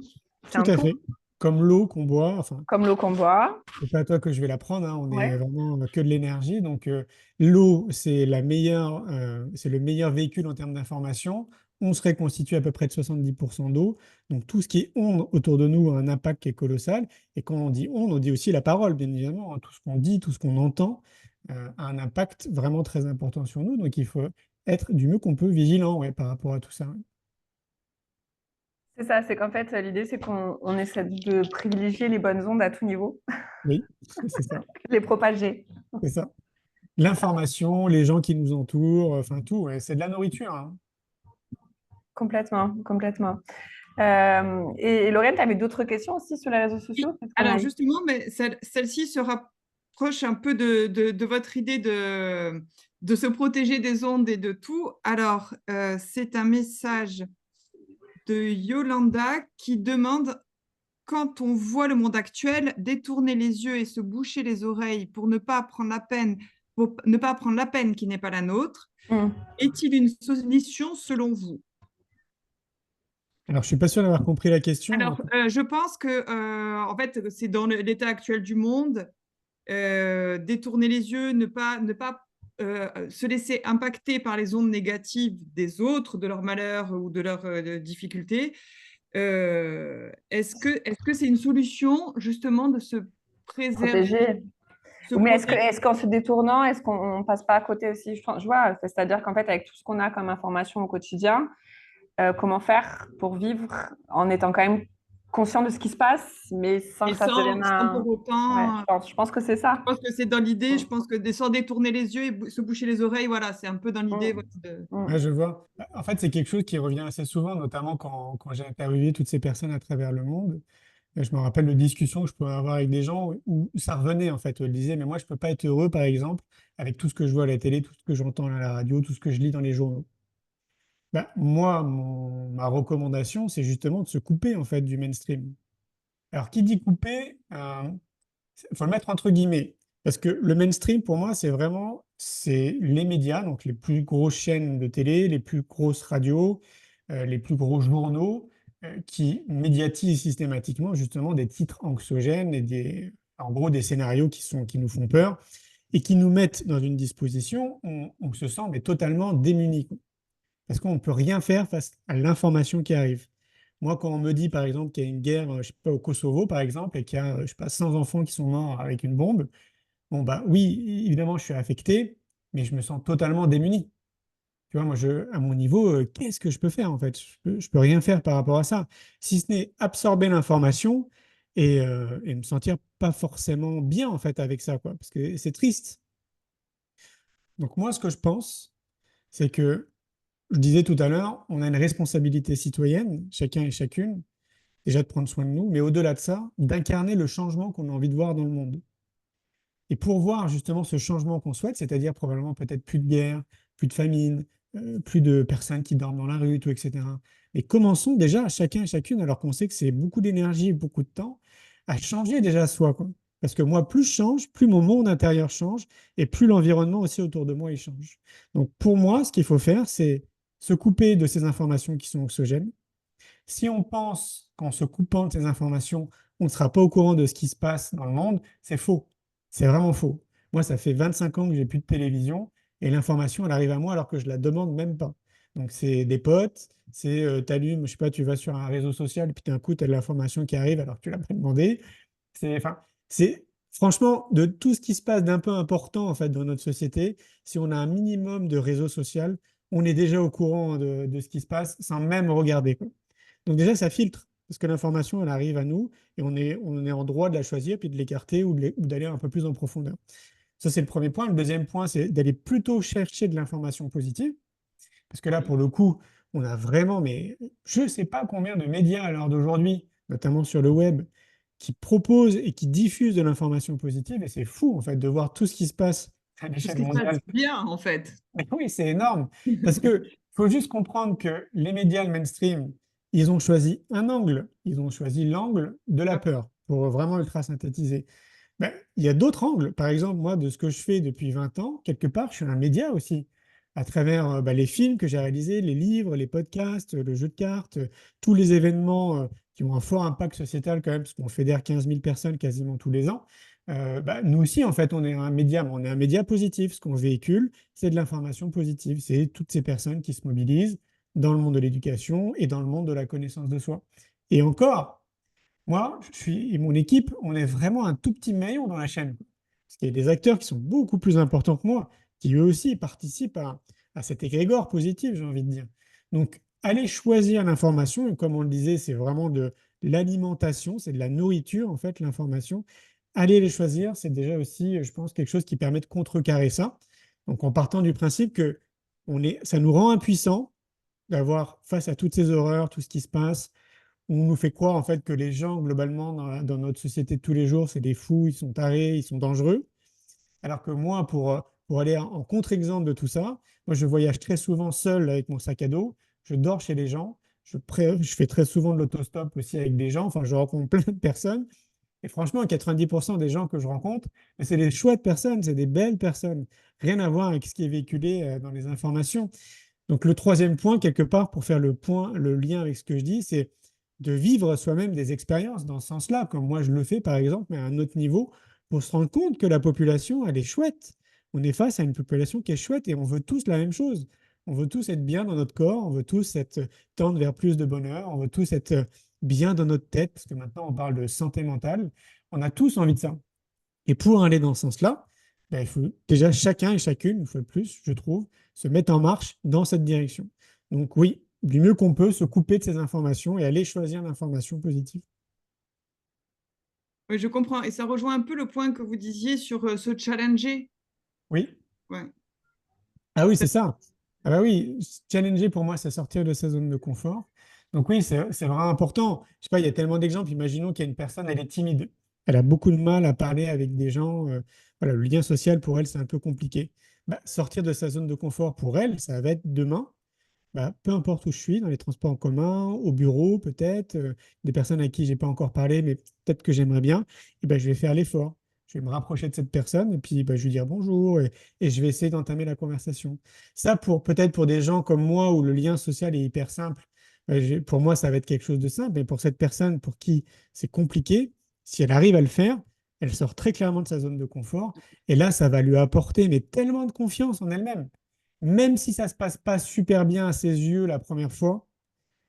C'est Tout un à tout, fait. Comme l'eau qu'on boit, enfin, comme l'eau qu'on boit. c'est pas à toi que je vais la prendre, hein, on est Ouais. vraiment que de l'énergie. Donc, l'eau, c'est le meilleur véhicule en termes d'information. On serait constitué à peu près de 70% d'eau. Donc, tout ce qui est onde autour de nous a un impact qui est colossal. Et quand on dit onde, on dit aussi la parole, bien évidemment, hein. Tout ce qu'on dit, tout ce qu'on entend, a un impact vraiment très important sur nous. Donc, il faut être du mieux qu'on peut vigilant, ouais, par rapport à tout ça. C'est ça, c'est qu'en fait, l'idée, c'est qu'on essaie de privilégier les bonnes ondes à tout niveau, Oui, c'est ça, les propager. c'est ça. C'est ça, L'information, les gens qui nous entourent, enfin tout, ouais, c'est de la nourriture, hein. complètement, complètement. Et Lauriane, tu avais d'autres questions aussi sur les réseaux sociaux? Peut-être qu'on Alors a eu. justement, mais celle-ci se rapproche un peu de votre idée de se protéger des ondes et de tout. Alors, c'est un message de Yolanda qui demande, quand on voit le monde actuel, détourner les yeux et se boucher les oreilles pour ne pas prendre la peine qui n'est pas la nôtre, Hmm. est-il une solution selon vous? Alors, je suis pas sûr d'avoir compris la question. Alors, je pense que, en fait, c'est dans l'état actuel du monde, détourner les yeux, ne pas se laisser impacter par les ondes négatives des autres, de leur malheur ou de leurs difficultés. Est-ce que c'est une solution justement de se préserver, Protéger. se Mais protéger? est-ce qu'en se détournant, est-ce qu'on passe pas à côté aussi? Je vois, c'est-à-dire qu'en fait, avec tout ce qu'on a comme information au quotidien, comment faire pour vivre en étant quand même conscient de ce qui se passe, mais sans Et que ça devienne sans pour un... Ouais, autant, je pense que c'est ça. je pense que c'est dans l'idée, Mm, je pense que sans détourner les yeux et se boucher les oreilles, voilà, c'est un peu dans l'idée, mm, voilà, Ouais, mm. je vois. En fait, c'est quelque chose qui revient assez souvent, notamment quand j'ai interviewé toutes ces personnes à travers le monde. Et je me rappelle de discussions que je pouvais avoir avec des gens où ça revenait, en fait, où ils disaient, mais moi, je peux pas être heureux, par exemple, avec tout ce que je vois à la télé, tout ce que j'entends à la radio, tout ce que je lis dans les journaux. Bah, moi, ma recommandation, c'est justement de se couper, en fait, du mainstream. Alors, qui dit couper, il faut le mettre entre guillemets. Parce que le mainstream, pour moi, c'est les médias, donc les plus grosses chaînes de télé, les plus grosses radios, les plus gros journaux, qui médiatisent systématiquement justement des titres anxiogènes et en gros, des scénarios qui nous font peur et qui nous mettent dans une disposition où on se sent mais totalement démuni, quoi. Parce qu'on ne peut rien faire face à l'information qui arrive. Moi, quand on me dit, par exemple, qu'il y a une guerre, je sais pas, au Kosovo, par exemple, et qu'il y a, je sais pas, 100 enfants qui sont morts avec une bombe, bon, bah oui, évidemment, je suis affecté, mais je me sens totalement démuni. Tu vois, moi, à mon niveau, qu'est-ce que je peux faire, en fait? Je peux rien faire par rapport à ça, si ce n'est absorber l'information et me sentir pas forcément bien, en fait, avec ça, quoi, parce que c'est triste. Donc moi, ce que je pense, c'est que, je disais tout à l'heure, on a une responsabilité citoyenne, chacun et chacune, déjà de prendre soin de nous, mais au-delà de ça, d'incarner le changement qu'on a envie de voir dans le monde. Et pour voir justement ce changement qu'on souhaite, c'est-à-dire probablement peut-être plus de guerre, plus de famine, plus de personnes qui dorment dans la rue, tout, etc. Mais commençons déjà, chacun et chacune, alors qu'on sait que c'est beaucoup d'énergie, beaucoup de temps, à changer déjà soi, quoi. Parce que moi, plus je change, plus mon monde intérieur change, et plus l'environnement aussi autour de moi, il change. Donc pour moi, ce qu'il faut faire, c'est se couper de ces informations qui sont oxygènes. Si on pense qu'en se coupant de ces informations, on ne sera pas au courant de ce qui se passe dans le monde, c'est faux. C'est vraiment faux. Moi, ça fait 25 ans que j'ai plus de télévision et l'information, elle arrive à moi alors que je la demande même pas. Donc, c'est des potes, c'est t'allumes, je sais pas, tu vas sur un réseau social, puis d'un coup, tu as de l'information qui arrive alors que tu l'as pas demandé. Enfin, c'est franchement de tout ce qui se passe d'un peu important en fait dans notre société. Si on a un minimum de réseau social, on est déjà au courant de ce qui se passe sans même regarder, quoi. Donc déjà, ça filtre, parce que l'information, elle arrive à nous, et on est en droit de la choisir, puis de l'écarter ou d'aller un peu plus en profondeur. Ça, c'est le premier point. Le deuxième point, c'est d'aller plutôt chercher de l'information positive, parce que là, pour le coup, on a vraiment, mais je ne sais pas combien de médias à l'heure d'aujourd'hui, notamment sur le web, qui proposent et qui diffusent de l'information positive, et c'est fou, en fait, de voir tout ce qui se passe à Tout ce l'échelle qui se passe mondiale. bien, en fait. Mais oui, c'est énorme. Parce que faut juste comprendre que les médias le mainstream, ils ont choisi un angle. Ils ont choisi l'angle de la peur, pour vraiment ultra synthétiser. Ben, il y a d'autres angles. Par exemple, moi, de ce que je fais depuis 20 ans, quelque part, je suis un média aussi. À travers ben, les films que j'ai réalisés, les livres, les podcasts, le jeu de cartes, tous les événements qui ont un fort impact sociétal quand même, parce qu'on fédère 15 000 personnes quasiment tous les ans. Ben, nous aussi, en fait, on est un média, mais on est un média positif. Ce qu'on véhicule, c'est de l'information positive. C'est toutes ces personnes qui se mobilisent dans le monde de l'éducation et dans le monde de la connaissance de soi. Et encore, moi, je suis, et mon équipe, on est vraiment un tout petit maillon dans la chaîne. Parce qu'il y a des acteurs qui sont beaucoup plus importants que moi, qui eux aussi participent à cet égrégore positif, j'ai envie de dire. Donc, aller choisir l'information, et comme on le disait, c'est vraiment de l'alimentation, c'est de la nourriture, en fait, l'information. Aller les choisir, c'est déjà aussi, je pense, quelque chose qui permet de contrecarrer ça. Donc, en partant du principe que ça nous rend impuissants d'avoir face à toutes ces horreurs, tout ce qui se passe, on nous fait croire en fait que les gens, globalement, dans notre société de tous les jours, c'est des fous, ils sont tarés, ils sont dangereux. Alors que moi, pour aller en contre-exemple de tout ça, moi, je voyage très souvent seul avec mon sac à dos, je dors chez les gens, je fais très souvent de l'autostop aussi avec des gens, enfin, je rencontre plein de personnes. Et franchement, 90% des gens que je rencontre, c'est des chouettes personnes, c'est des belles personnes. Rien à voir avec ce qui est véhiculé dans les informations. Donc le troisième point, quelque part, pour faire le point, le lien avec ce que je dis, c'est de vivre soi-même des expériences dans ce sens-là, comme moi je le fais par exemple, mais à un autre niveau, pour se rendre compte que la population, elle est chouette. On est face à une population qui est chouette et on veut tous la même chose. On veut tous être bien dans notre corps, on veut tous tendre vers plus de bonheur, on veut tous être bien dans notre tête, parce que maintenant on parle de santé mentale. On a tous envie de ça. Et pour aller dans ce sens-là, ben, il faut déjà chacun et chacune, une fois de plus, je trouve, se mettre en marche dans cette direction. Donc oui, du mieux qu'on peut, se couper de ces informations et aller choisir l'information positive. Oui, je comprends. Et ça rejoint un peu le point que vous disiez sur se challenger. Oui. Ouais. Ah oui, c'est ça. Ah bah oui, challenger pour moi, c'est sortir de sa zone de confort. Donc oui, c'est vraiment important. Je sais pas, il y a tellement d'exemples. Imaginons qu'il y a une personne, elle est timide. Elle a beaucoup de mal à parler avec des gens. Voilà, le lien social pour elle, c'est un peu compliqué. Bah, sortir de sa zone de confort pour elle, ça va être demain. Bah, peu importe où je suis, dans les transports en commun, au bureau peut-être, des personnes à qui j'ai pas encore parlé, mais peut-être que j'aimerais bien, et ben, je vais faire l'effort. Je vais me rapprocher de cette personne et puis bah, je vais lui dire bonjour et je vais essayer d'entamer la conversation. Ça, peut-être pour des gens comme moi où le lien social est hyper simple, pour moi, ça va être quelque chose de simple, mais pour cette personne pour qui c'est compliqué, si elle arrive à le faire, elle sort très clairement de sa zone de confort et là, ça va lui apporter mais tellement de confiance en elle-même même si ça ne se passe pas super bien à ses yeux la première fois,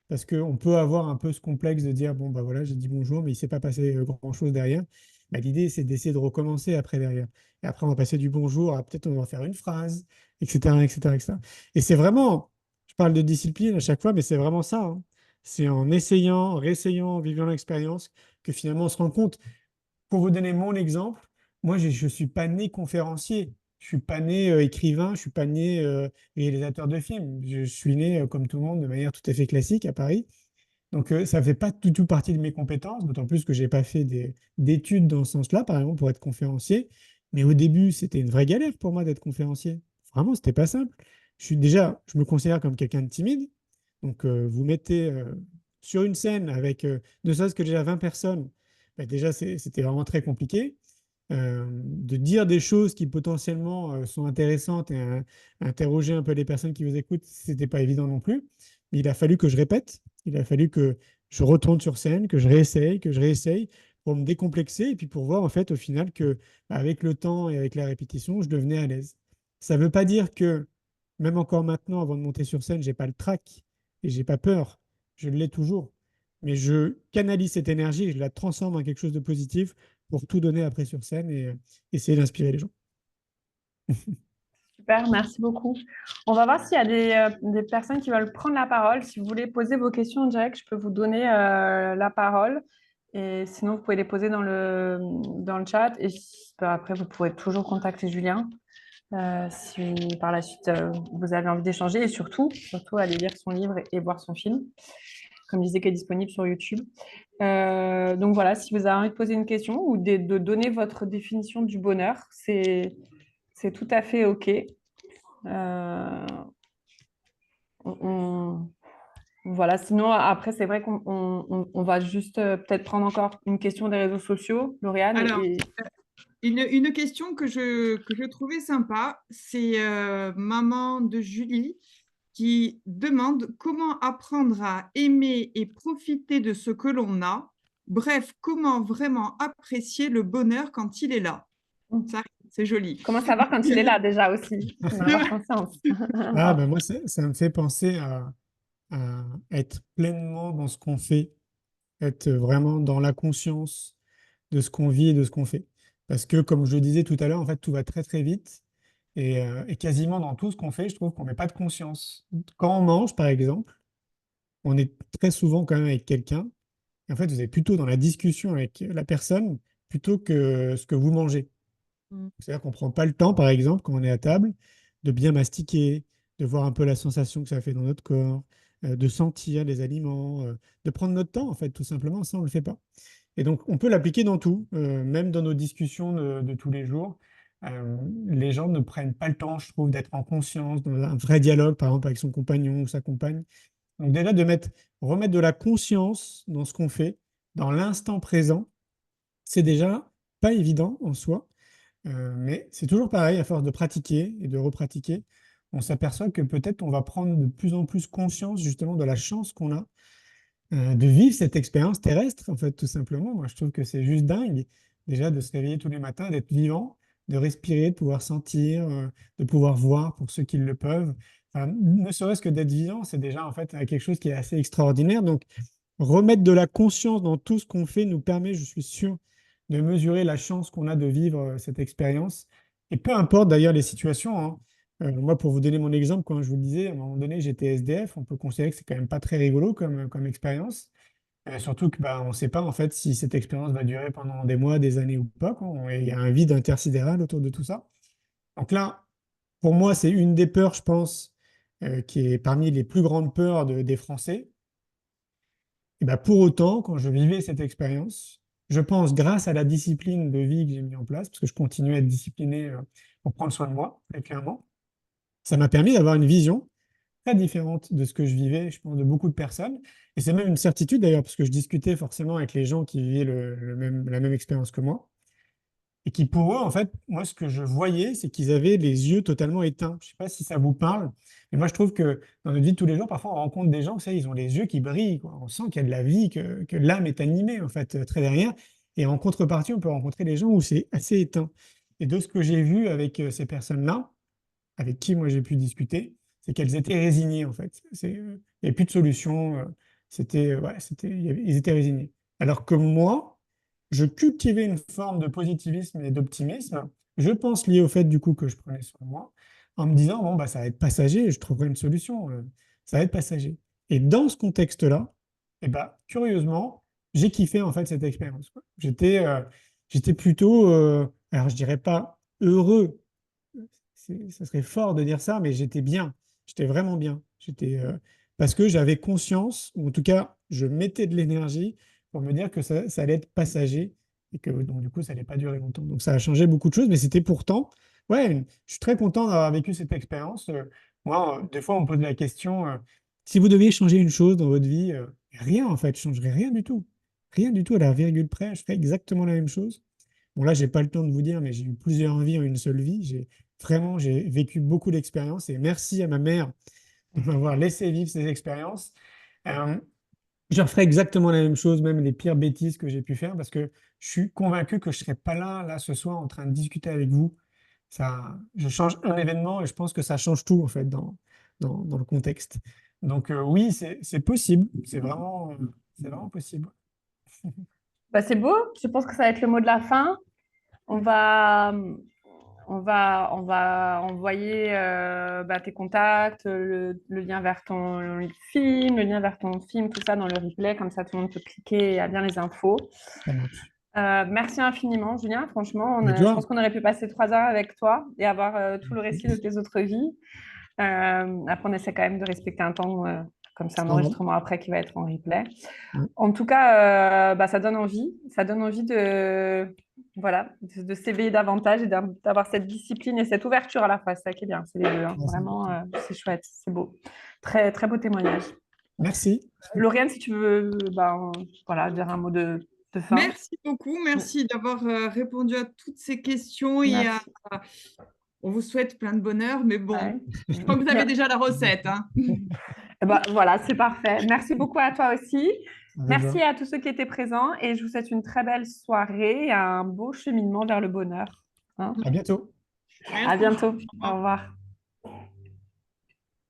parce qu'on peut avoir un peu ce complexe de dire, bon, bah voilà, j'ai dit bonjour, mais il ne s'est pas passé grand-chose derrière. Bah, l'idée, c'est d'essayer de recommencer après derrière. Et après, on va passer du bonjour à peut-être on va faire une phrase, etc., etc., etc. Et c'est vraiment, je parle de discipline à chaque fois, mais c'est vraiment ça, hein. C'est en essayant, en réessayant, en vivant l'expérience que finalement on se rend compte. Pour vous donner mon exemple, moi, je ne suis pas né conférencier. Je suis pas né écrivain, je suis pas né réalisateur de films. Je suis né, comme tout le monde, de manière tout à fait classique à Paris. Donc, ça ne fait pas du tout partie de mes compétences, d'autant plus que je n'ai pas fait d'études dans ce sens-là, par exemple, pour être conférencier. Mais au début, c'était une vraie galère pour moi d'être conférencier. Vraiment, c'était pas simple. Je me considère comme quelqu'un de timide. Donc, vous mettez sur une scène avec ne serait-ce que déjà 20 personnes, bah, déjà, c'était vraiment très compliqué. De dire des choses qui potentiellement sont intéressantes et interroger un peu les personnes qui vous écoutent, c'était pas évident non plus. Mais il a fallu que je répète, il a fallu que je retourne sur scène, que je réessaye pour me décomplexer et puis pour voir en fait au final que bah, avec le temps et avec la répétition, je devenais à l'aise. Ça ne veut pas dire que même encore maintenant, avant de monter sur scène, j'ai pas le trac et j'ai pas peur. Je l'ai toujours. Mais je canalise cette énergie et je la transforme en quelque chose de positif pour tout donner après sur scène et essayer d'inspirer les gens. Super, merci beaucoup. On va voir s'il y a des personnes qui veulent prendre la parole. Si vous voulez poser vos questions en direct, je peux vous donner la parole. Et sinon, vous pouvez les poser dans le chat. Et après, vous pourrez toujours contacter Julien si par la suite vous avez envie d'échanger. Et surtout, aller lire son livre et voir son film, comme je disais, qui est disponible sur YouTube. Donc voilà, si vous avez envie de poser une question ou de donner votre définition du bonheur, c'est tout à fait OK. On- Voilà, sinon, après, c'est vrai qu'on va juste peut-être prendre encore une question des réseaux sociaux, Lauriane. Alors, une question que je trouvais sympa, c'est maman de Julie qui demande comment apprendre à aimer et profiter de ce que l'on a. Bref, comment vraiment apprécier le bonheur quand il est là. Ça, c'est joli. Comment savoir quand il est là déjà aussi? En avoir conscience. Ah, ben moi, ça me fait penser à être pleinement dans ce qu'on fait, être vraiment dans la conscience de ce qu'on vit et de ce qu'on fait. Parce que, comme je le disais tout à l'heure, en fait, tout va très très vite. Et quasiment dans tout ce qu'on fait, je trouve qu'on met pas de conscience. Quand on mange, par exemple, on est très souvent quand même avec quelqu'un. Et en fait, vous êtes plutôt dans la discussion avec la personne plutôt que ce que vous mangez. Mm. C'est-à-dire qu'on ne prend pas le temps, par exemple, quand on est à table, de bien mastiquer, de voir un peu la sensation que ça fait dans notre corps, de sentir les aliments, de prendre notre temps, en fait, tout simplement. Ça, on ne le fait pas. Et donc, on peut l'appliquer dans tout, même dans nos discussions de tous les jours. Les gens ne prennent pas le temps, je trouve, d'être en conscience, dans un vrai dialogue, par exemple, avec son compagnon ou sa compagne. Donc, déjà, remettre de la conscience dans ce qu'on fait, dans l'instant présent, c'est déjà pas évident en soi. Mais c'est toujours pareil, à force de pratiquer et de repratiquer, on s'aperçoit que peut-être on va prendre de plus en plus conscience justement de la chance qu'on a de vivre cette expérience terrestre, en fait, tout simplement. Moi, je trouve que c'est juste dingue, déjà, de se réveiller tous les matins, d'être vivant, de respirer, de pouvoir sentir, de pouvoir voir pour ceux qui le peuvent. Enfin, ne serait-ce que d'être vivant, c'est déjà, en fait, quelque chose qui est assez extraordinaire. Donc, remettre de la conscience dans tout ce qu'on fait nous permet, je suis sûr, de mesurer la chance qu'on a de vivre cette expérience. Et peu importe d'ailleurs les situations, hein. Moi, pour vous donner mon exemple, quand je vous le disais, à un moment donné, j'étais SDF. On peut considérer que c'est quand même pas très rigolo comme expérience. Surtout que bah, on ne sait pas en fait si cette expérience va durer pendant des mois, des années ou pas, quoi. Il y a un vide intersidéral autour de tout ça. Donc là, pour moi, c'est une des peurs, je pense, qui est parmi les plus grandes peurs des Français. Et bah, pour autant, quand je vivais cette expérience, je pense, grâce à la discipline de vie que j'ai mis en place, parce que je continuais à être discipliné pour prendre soin de moi, très clairement, ça m'a permis d'avoir une vision très différente de ce que je vivais, je pense, de beaucoup de personnes. Et c'est même une certitude d'ailleurs, parce que je discutais forcément avec les gens qui vivaient la même expérience que moi. Et qui pour eux, en fait, moi, ce que je voyais, c'est qu'ils avaient les yeux totalement éteints. Je ne sais pas si ça vous parle, mais moi, je trouve que dans notre vie de tous les jours, parfois, on rencontre des gens, vous savez, ils ont les yeux qui brillent, quoi. On sent qu'il y a de la vie, que l'âme est animée, en fait, très derrière. Et en contrepartie, on peut rencontrer des gens où c'est assez éteint. Et de ce que j'ai vu avec ces personnes-là, avec qui moi j'ai pu discuter, c'est qu'elles étaient résignées en fait. Il n'y avait plus de solution. ils étaient résignés. Alors que moi, je cultivais une forme de positivisme et d'optimisme, je pense lié au fait du coup que je prenais soin de moi, en me disant, bon, bah, ça va être passager, je trouverai une solution, ça va être passager. Et dans ce contexte-là, eh bah, curieusement, j'ai kiffé en fait cette expérience, quoi. J'étais plutôt, alors je dirais pas heureux, ça serait fort de dire ça, mais j'étais bien, j'étais vraiment bien. Parce que j'avais conscience, ou en tout cas, je mettais de l'énergie pour me dire que ça allait être passager et que donc, du coup, ça allait pas durer longtemps. Donc ça a changé beaucoup de choses, mais c'était pourtant, ouais, je suis très content d'avoir vécu cette expérience. Moi, des fois, on me pose la question, si vous deviez changer une chose dans votre vie, rien en fait, je changerais rien du tout. Rien du tout à la virgule près, je ferais exactement la même chose. Bon, là, j'ai pas le temps de vous dire, mais j'ai eu plusieurs vies en une seule vie. J'ai vécu beaucoup d'expériences et merci à ma mère de m'avoir laissé vivre ces expériences. Euh, je referai exactement la même chose, même les pires bêtises que j'ai pu faire, parce que je suis convaincu que je ne serais pas là, ce soir, en train de discuter avec vous. Je change un événement et je pense que ça change tout, en fait, dans le contexte. Donc, oui, c'est possible. C'est vraiment possible. Bah, c'est beau. Je pense que ça va être le mot de la fin. On va, on va envoyer tes contacts, le lien vers ton film, le lien vers ton film, tout ça dans le replay. Comme ça, tout le monde peut cliquer et a bien les infos. Ça marche. Merci infiniment, Julien. Franchement, Avec je pense joie. qu'on aurait pu passer 3 heures avec toi et avoir tout le récit de tes autres vies. Après, on essaie quand même de respecter un temps, comme c'est un Standard. enregistrement après qui va être en replay. Ouais. En tout cas, ça donne envie. Ça donne envie voilà, de s'éveiller davantage et d'avoir cette discipline et cette ouverture à la fois. C'est ça qui est bien. C'est les deux, hein. Ouais, c'est Vraiment, important. c'est chouette. C'est beau. Très, très beau témoignage. Merci. Lauriane, si tu veux voilà, dire un mot de fin. Merci beaucoup. Merci d'avoir répondu à toutes ces questions Merci. on vous souhaite plein de bonheur, mais bon, Ouais. je crois que vous avez déjà la recette, hein. Eh ben, voilà, c'est parfait. Merci beaucoup à toi aussi. Avec joie. Merci à tous ceux qui étaient présents et je vous souhaite une très belle soirée et un beau cheminement vers le bonheur, hein. À bientôt. À Merci. bientôt. Au Au revoir. revoir.